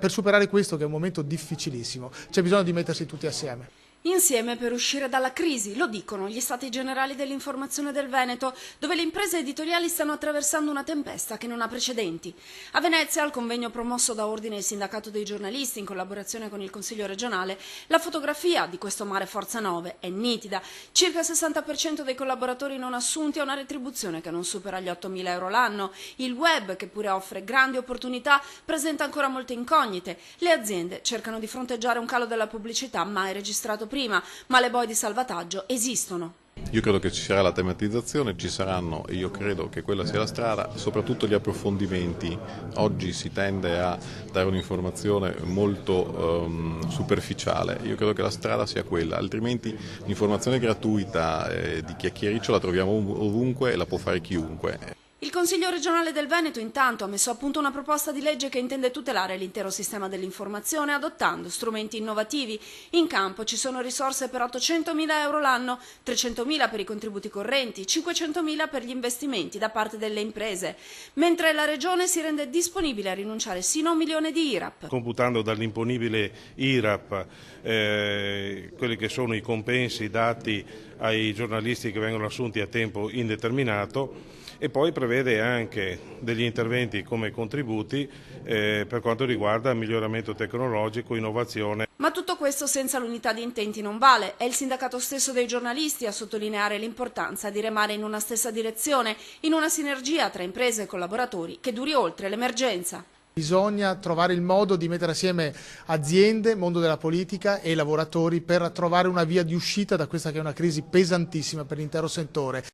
per superare questo che è un momento difficilissimo c'è bisogno di mettersi tutti assieme. Insieme per uscire dalla crisi, lo dicono gli Stati Generali dell'Informazione del Veneto, dove le imprese editoriali stanno attraversando una tempesta che non ha precedenti. A Venezia, al convegno promosso da Ordine e Sindacato dei giornalisti in collaborazione con il Consiglio regionale, la fotografia di questo mare Forza 9 è nitida. Circa il 60% dei collaboratori non assunti ha una retribuzione che non supera gli 8.000 euro l'anno. Il web, che pure offre grandi opportunità, presenta ancora molte incognite. Le aziende cercano di fronteggiare un calo della pubblicità mai registrato prima, ma le boe di salvataggio esistono. Io credo che ci sarà la tematizzazione, ci saranno, e io credo che quella sia la strada, soprattutto gli approfondimenti. Oggi si tende a dare un'informazione molto superficiale, io credo che la strada sia quella, altrimenti l'informazione gratuita di chiacchiericcio la troviamo ovunque e la può fare chiunque. Il Consiglio regionale del Veneto intanto ha messo a punto una proposta di legge che intende tutelare l'intero sistema dell'informazione adottando strumenti innovativi. In campo ci sono risorse per 800.000 euro l'anno, 300.000 per i contributi correnti, 500.000 per gli investimenti da parte delle imprese, mentre la Regione si rende disponibile a rinunciare sino a 1 milione di IRAP. Computando dall'imponibile IRAP quelli che sono i compensi dati ai giornalisti che vengono assunti a tempo indeterminato, e poi prevede anche degli interventi come contributi per quanto riguarda il miglioramento tecnologico, innovazione. Ma tutto questo senza l'unità di intenti non vale. È il sindacato stesso dei giornalisti a sottolineare l'importanza di remare in una stessa direzione, in una sinergia tra imprese e collaboratori che duri oltre l'emergenza. Bisogna trovare il modo di mettere assieme aziende, mondo della politica e lavoratori per trovare una via di uscita da questa che è una crisi pesantissima per l'intero settore.